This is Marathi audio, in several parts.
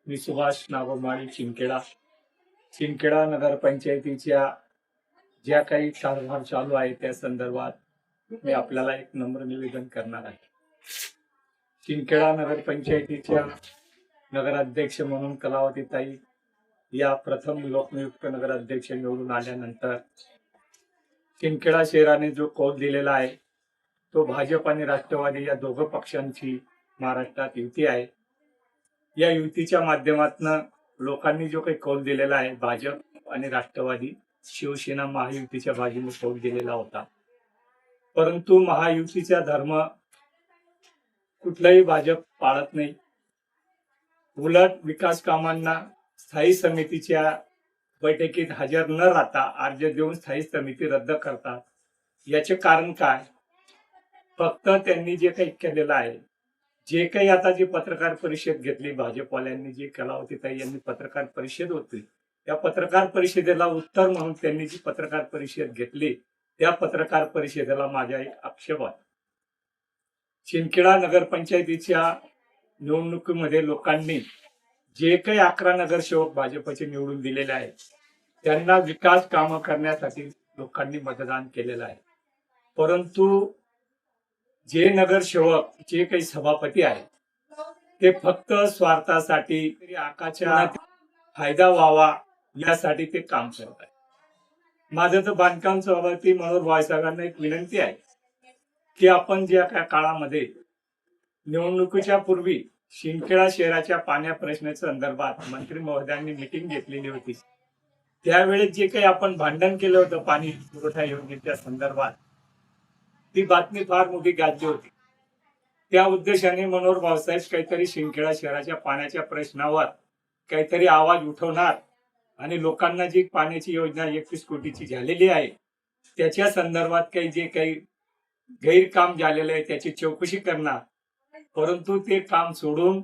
मी सुभाष नागोमाळी चिंकेडा नगरपंचायतीच्या ज्या काही कारभार चालू आहे त्या संदर्भात मी आपल्याला एक नम्र निवेदन करणार आहे. चिंकेडा नगरपंचायतीच्या नगराध्यक्ष म्हणून कलावतीताई या प्रथम लोकनियुक्त नगराध्यक्ष निवडून आल्यानंतर चिंकेडा शहराने जो कौल दिलेला आहे तो भाजप आणि राष्ट्रवादी या दोघं पक्षांची महाराष्ट्रात युती आहे. या युतीच्या माध्यमातून लोकांनी जो काही कौल दिलेला आहे, भाजप आणि राष्ट्रवादी शिवसेना महायुतीच्या बाजूने कौल दिलेला होता. परंतु महायुतीचा धर्म कुठलाही भाजप पाळत नाही. उलट विकास कामांना स्थायी समितीच्या बैठकीत हजर न राहता अर्ज देऊन स्थायी समिती रद्द करतात. याचे कारण काय? फक्त त्यांनी जे काही केलेलं आहे, जे काही आता जी पत्रकार परिषद घेतली भाजपवाल्यांनी, जी कलावतीताई यांनी पत्रकार परिषद होती, त्या पत्रकार परिषदेला उत्तर म्हणून त्यांनी जी पत्रकार परिषद घेतली, त्या पत्रकार परिषदेला माझा एक आक्षेप आहे. चिंकेडा नगरपंचायतीच्या निवडणुकीमध्ये लोकांनी जे काही 11 नगरसेवक भाजपचे निवडून दिलेले आहेत त्यांना विकास कामं करण्यासाठी लोकांनी मतदान केलेलं आहे. परंतु जे नगरसेवक, जे काही सभापती आहेत ते फक्त स्वार्थासाठी, आकाच्या फायदा व्हावा यासाठी ते काम करत आहेत. माझं तर बांधकाम सभापती मनोहर भाईसाहेबांना एक विनंती आहे की आपण ज्या काही काळामध्ये निवडणुकीच्या पूर्वी शिंदखेडा शहराच्या पाण्या प्रश्नाच्या संदर्भात मंत्री महोदयांनी मीटिंग घेतलेली होती, त्यावेळेस जे काही आपण भांडण केलं होतं पाणी पुरवठा योजनेच्या संदर्भात, ती बातमी फार मोठी गाजली होती. त्या उद्देशाने मनोहर भाऊसाहेब काहीतरी शिंदखेडा शहराच्या पाण्याच्या प्रश्नावर काहीतरी आवाज उठवणार आणि लोकांना जी पाण्याची योजना 31 कोटीची झालेली आहे त्याच्या संदर्भात काही जे काही गैरकाम झालेलं आहे त्याची चौकशी करणार. परंतु ते काम सोडून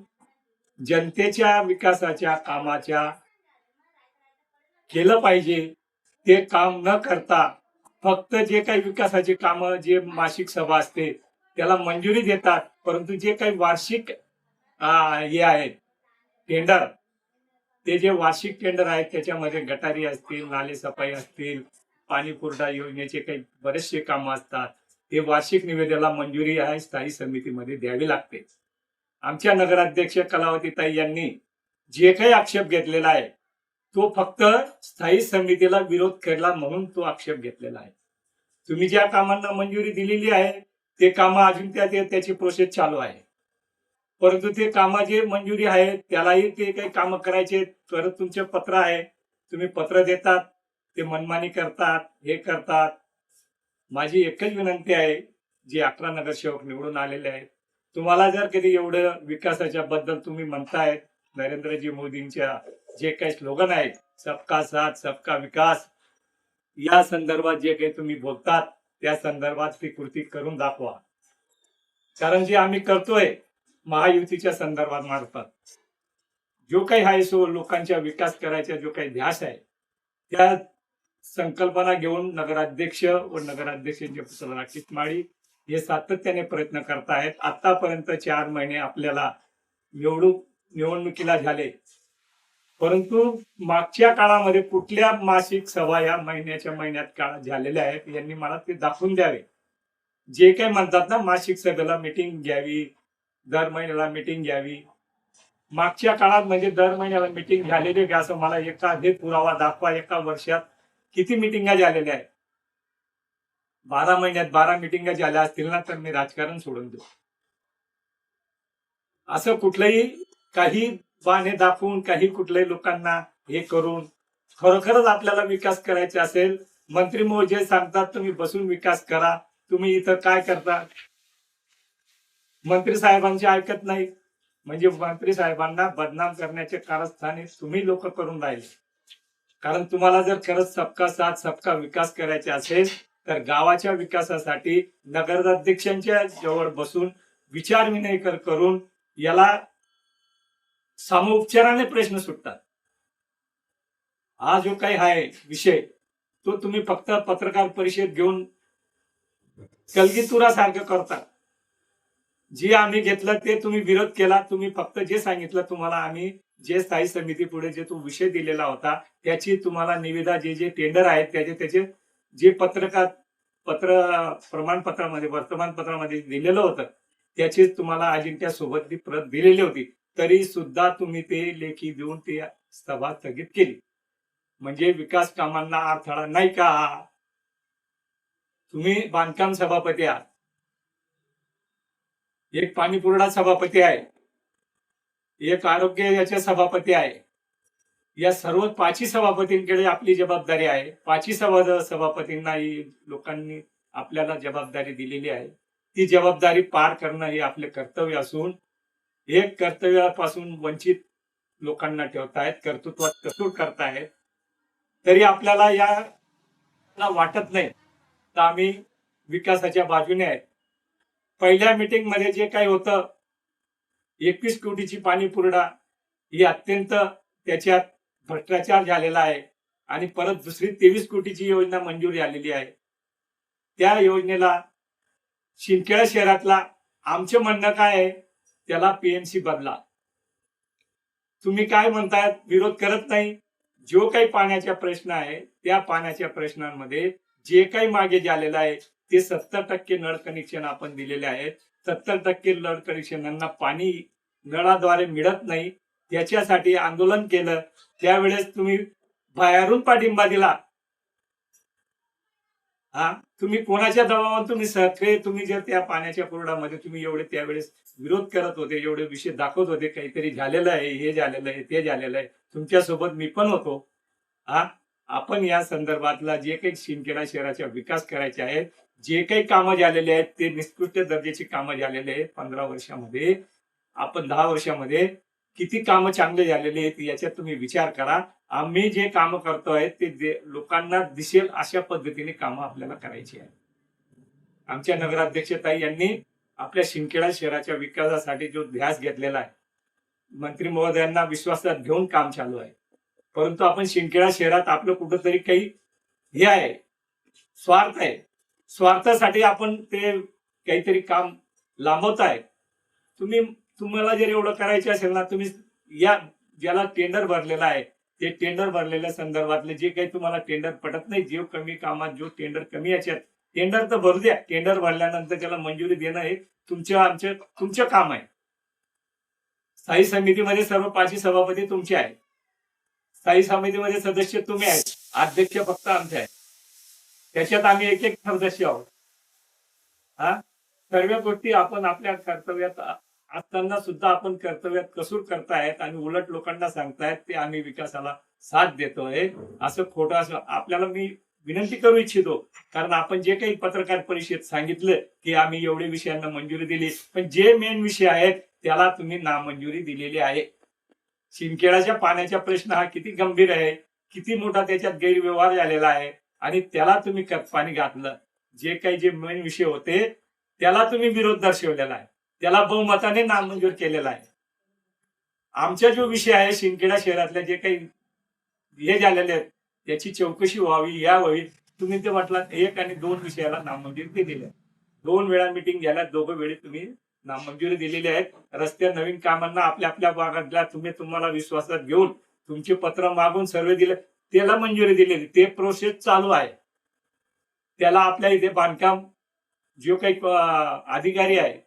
जनतेच्या विकासाच्या कामाच्या केलं पाहिजे ते काम न करता फक्त जे काही विकासाचे काम, जे मासिक सभा असते त्याला मंजुरी देतात, परंतु जे काही वार्षिक हे आहेत टेंडर, ते जे वार्षिक टेंडर आहेत त्याच्यामध्ये गटारी असतील, नाले सफाई असतील, पाणी पुरवठा योजनेचे काही बरेचसे कामं असतात, ते वार्षिक निवेदनाला मंजुरी आहे स्थायी समितीमध्ये द्यावी लागते. आमच्या नगराध्यक्ष कलावतीताई यांनी जे काही आक्षेप घेतलेला आहे तो फक्त स्थायी समितीला विरोध केला म्हणून तो आक्षेप घेतलेला आहे. तुम्ही ज्या कामांना मंजुरी दिलेली आहे ते कामं अजून त्याची प्रोसेस चालू आहे, परंतु ते कामं जे मंजुरी आहे त्यालाही ते काही कामं करायचे. परत तुमचे पत्र आहे, तुम्ही पत्र देतात, ते मनमानी करतात, हे करतात. माझी एकच विनंती आहे, जे 11 नगरसेवक निवडून आलेले आहेत, तुम्हाला जर कधी एवढं विकासाच्या बद्दल तुम्ही म्हणतायत, नरेंद्रजी मोदींच्या जे काही स्लोगन आहेत सबका साथ सबका विकास, या संदर्भात जे काही तुम्ही बोलतात त्या संदर्भात ती कृती करून दाखवा. कारण जे आम्ही करतोय महायुतीच्या संदर्भात मार्फत जो काही आहे सो लोकांच्या विकास करायचा जो काही ध्यास आहे त्या संकल्पना घेऊन नगराध्यक्ष व नगराध्यक्षांचे पुत्र राकेश माळी हे सातत्याने प्रयत्न करतायत. आतापर्यंत 4 महिने आपल्याला निवडणुकीला झाले, परंतु मागच्या काळामध्ये कुठल्या मासिक सभा या महिन्यात काळात झालेल्या आहेत यांनी मला ते दाखवून द्यावे. जे काही म्हणतात ना मासिक सभेला मीटिंग घ्यावी, दर महिन्याला मीटिंग घ्यावी, मागच्या काळात म्हणजे दर महिन्याला मीटिंग झालेली का असं मला एखादे पुरावा दाखवा. एका वर्षात किती मिटिंगा झालेल्या आहेत? 12 महिन्यात 12 मिटिंगा झाल्या असतील ना तर मी राजकारण सोडून देऊ. असं कुठलंही काही बहाणे दाखवून, काही कुठल्याही लोकांना हे करून खरोखरच आपल्याला विकास करायचा असेल, मंत्री महोदय सांगतात तुम्ही बसून विकास करा, तुम्ही इथं काय करता? मंत्री साहेबांचे ऐकत नाही म्हणजे मंत्री साहेबांना बदनाम करण्याचे कारस्थाने तुम्ही लोक करून राहिले. कारण तुम्हाला जर खरंच सबका साथ सबका विकास करायचा असेल तर गावाच्या विकासासाठी नगराध्यक्षांच्या जवळ बसून विचारविनिमय करून याला सामोपचाराने प्रश्न सुटतात. हा जो काही आहे विषय तो तुम्ही फक्त पत्रकार परिषद घेऊन कलगीतुरासारखं करता. जे आम्ही घेतलं ते तुम्ही विरोध केला, तुम्ही फक्त जे सांगितलं तुम्हाला आम्ही जे स्थायी समिती पुढे जे तो विषय दिलेला होता त्याची तुम्हाला निविदा जे जे टेंडर आहेत त्याचे जे प्रमाणपत्रामध्ये वर्तमानपत्रामध्ये दिलेलं होतं त्याची तुम्हाला अजिंक्यासोबत ती प्रत दिलेली होती, तरी सुद्धा तुम्ही ते लेखी देऊन ती सभा स्थगित केली. म्हणजे विकास कामांना अडथळा नाही का? तुम्ही बांधकाम सभापती आहात, एक पाणीपुरवठा सभापती आहे, एक आरोग्य याचे सभापती आहे. या सर्व पाचही सभापतींकडे आपली जबाबदारी आहे. पाचही सभापतींना लोकांनी आपल्याला जबाबदारी दिलेली आहे. ती जबाबदारी पार करणं हे आपले कर्तव्य असून एक कर्तव्यापासून वंचित लोकांना ठेवतायत, कर्तृत्वात कसूर करतायत. तरी आपल्याला या वाटत नाही तर आम्ही विकासाच्या बाजूने आहेत. पहिल्या मीटिंग मध्ये जे काही होतं 21 कोटीची पाणी पुरवठा ही अत्यंत त्याच्यात भ्रष्टाचार झालेला आहे आणि परत दुसरी 23 कोटीची योजना मंजूर झालेली आहे. त्या योजनेला शिंदखेडा शहरातला आमचं म्हणणं काय आहे, त्याला पीएमसी बदला. तुम्ही काय म्हणताय, विरोध करत नाही. जो काही पाण्याचा प्रश्न आहे त्या पाण्याच्या प्रश्नांमध्ये जे काही मागे झालेलं आहे ते 70% नळ कनेक्शन आपण दिलेले आहेत. 70% नळ कनेक्शनांना पाणी नळाद्वारे मिळत नाही. त्याच्यासाठी आंदोलन केलं. त्यावेळेस तुम्ही बाहेरून पाठिंबा दिला. तुम्ही कोणाच्या दबावावर तुम्ही जर त्या पाण्याच्या पुरवठ्यामध्ये तुम्ही एवढे त्यावेळेस विरोध करत होते, एवढे विषय दाखवत होते, काहीतरी झालेलं आहे, हे झालेलं आहे, ते झालेलं आहे. तुमच्यासोबत मी पण होतो. आपण या संदर्भातला जे काही शिंदखेडा शहराचा विकास करायचे आहेत, जे काही कामं झालेले आहेत ते निकृष्ट दर्जाची कामं झालेले आहेत. 15 वर्षामध्ये आपण 10 वर्षामध्ये किती कामं चांगले झालेले आहेत याच्यात तुम्ही विचार करा. आम्ही जे कामं करतोय ते लोकांना दिसेल अशा पद्धतीने कामं आपल्याला करायची आहे. आमच्या नगराध्यक्षताई यांनी आपल्या शिंदखेडा शहराच्या विकासासाठी जो ध्यास घेतलेला आहे, मंत्री महोदयांना विश्वासात घेऊन काम चालू आहे. परंतु आपण शिंदखेडा शहरात आपलं कुठंतरी काही हे आहे, स्वार्थ आहे. स्वार्थासाठी आपण ते काहीतरी काम लांबवताय. तुम्हाला जर एवढं करायचं असेल ना, तुम्ही या ज्याला टेंडर भरलेला आहे ते टेंडर भरलेल्या संदर्भातले जे काही तुम्हाला टेंडर पटत नाही, जे कमी कामात जो टेंडर कमी याच्यात टेंडर तर भरू द्या. टेंडर भरल्यानंतर त्याला मंजुरी देणं हे तुमचं काम आहे. स्थायी समितीमध्ये सर्व 5 सभापती तुमचे आहेत. स्थायी समितीमध्ये सदस्य तुम्ही आहेत, अध्यक्ष फक्त आमचे आहेत. त्याच्यात आम्ही एक सदस्य आहोत. सर्व गोष्टी आपण आपल्या कर्तव्यात असताना सुद्धा आपण कर्तव्यात कसूर करतायत आणि उलट लोकांना सांगतायत ते आम्ही विकासाला साथ देतोय. असं खोटं असं आपल्याला मी विनंती करू इच्छितो. कारण आपण जे काही पत्रकार परिषदेत सांगितलं की आम्ही एवढे विषयांना मंजुरी दिली, पण जे मेन विषय आहेत त्याला तुम्ही नामंजुरी दिलेली आहे. शिंदखेडाच्या पाण्याचा प्रश्न हा किती गंभीर आहे, किती मोठा त्याच्यात गैरव्यवहार झालेला आहे आणि त्याला तुम्ही पाणी घातलं. जे मेन विषय होते त्याला तुम्ही विरोध दर्शवलेला आहे, त्याला बहुमताने नामंजूर केलेला आहे. आमचा जो विषय आहे शिंदखेडा शहरातल्या जे काही हे झालेले आहेत त्याची चौकशी व्हावी यावेळी तुम्ही ते म्हटलं 1 आणि 2 विषयाला नामंजुरी दिली आहे. 2 वेळा मिटिंग झाल्या, दोघं वेळी तुम्ही नामंजुरी दिलेली आहेत. रस्त्या नवीन कामांना आपल्या भागातल्या तुम्हाला विश्वासात घेऊन तुमचे पत्र मागून सर्वे दिले, त्याला मंजुरी दिलेली. ते प्रोसेस चालू आहे. त्याला आपल्या इथे बांधकाम जो काही अधिकारी आहे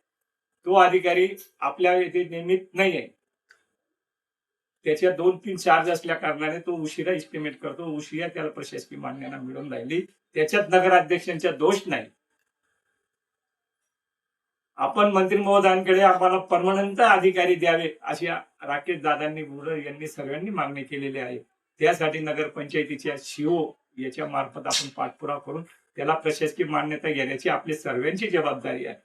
तो अधिकारी आपल्या इथे नियमित नाही आहे. त्याच्या 2-3 चार्ज असल्या कारणाने तो उशिरा एस्टिमेट करतो, उशिरा त्याला प्रशासकीय मान्यता मिळून राहिली. त्याच्यात नगराध्यक्षांचा दोष नाही. आपण मंत्री महोदयांकडे आम्हाला परमनंट अधिकारी द्यावे अशी राकेश दादांनी बुर्रे यांनी सगळ्यांनी मागणी केलेली आहे. त्यासाठी नगरपंचायतीच्या सीओ याच्या मार्फत आपण पाठपुरावा करून त्याला प्रशासकीय मान्यता घेण्याची आपली सर्वांची जबाबदारी आहे.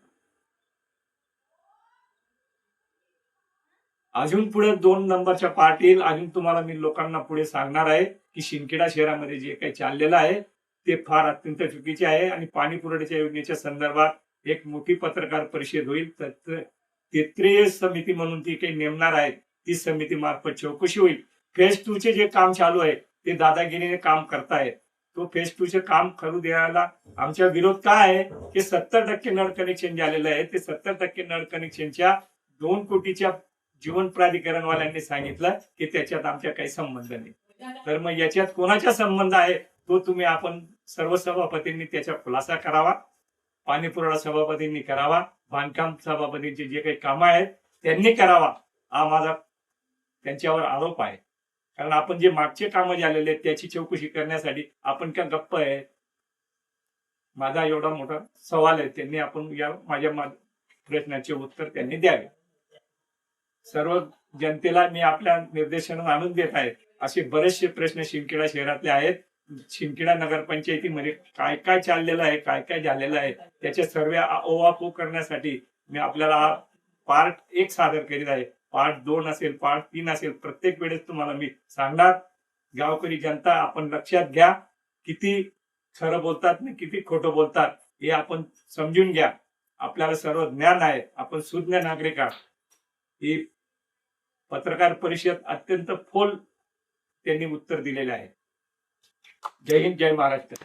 अजून पुढे 2 नंबरच्या पार्ट येईल. अजून तुम्हाला मी लोकांना पुढे सांगणार आहे की शिंदखेडा शहरामध्ये जे काही चाललेलं आहे ते फार अत्यंत चुकीचे आहे आणि पाणी पुरवठ्याच्या योजनेच्या संदर्भात एक मोठी पत्रकार परिषद होईल. 33 समिती म्हणून ती काही नेमणार आहे, ती समिती मार्फत चौकशी होईल. फेज 2 चे जे काम चालू आहे ते दादागिरीने काम करतायत. तो फेज 2 चे काम करू द्यायला आमचा विरोध काय आहे की 70% नळ कनेक्शन झालेलं आहे. ते 70% नळ कनेक्शनच्या 2 कोटीच्या जीवन प्राधिकरणवाल्यांनी सांगितलं की त्याच्यात आमच्या काही संबंध नाही. तर मग याच्यात कोणाचा संबंध आहे तो तुम्ही आपण सर्व सभापतींनी त्याचा खुलासा करावा. पाणी पुरवठा सभापतींनी करावा, बांधकाम सभापतींचे जे काही कामं आहेत त्यांनी करावा, हा माझा त्यांच्यावर आरोप आहे. कारण आपण जे मागचे कामं झालेले आहेत त्याची चौकशी करण्यासाठी आपण का गप्प आहे? माझा एवढा मोठा सवाल आहे, त्यांनी आपण या माझ्या प्रश्नाचे उत्तर त्यांनी द्यावे. सर्व जनतेला मी आपल्या निर्देशनात आणून देत आहे. असे बरेचसे प्रश्न शिंदखेडा शहरातले आहेत. शिंदखेडा नगरपंचायतीमध्ये काय काय चाललेलं आहे, काय काय झालेलं आहे त्याचे सर्व ओवापो करण्यासाठी मी आपल्याला पार्ट 1 सादर करीत आहे. पार्ट 2 असेल, पार्ट 3 असेल, प्रत्येक वेळेस तुम्हाला मी सांगणार. गावकरी जनता आपण लक्षात घ्या, किती खरं बोलतात आणि किती खोटं बोलतात हे आपण समजून घ्या. आपल्याला सर्व ज्ञान आहे, आपण सुज्ञ नागरिक आहात. ही पत्रकार परिषद अत्यंत फोल त्यांनी उत्तर दिलेले आहे. जय हिंद, जय महाराष्ट्र.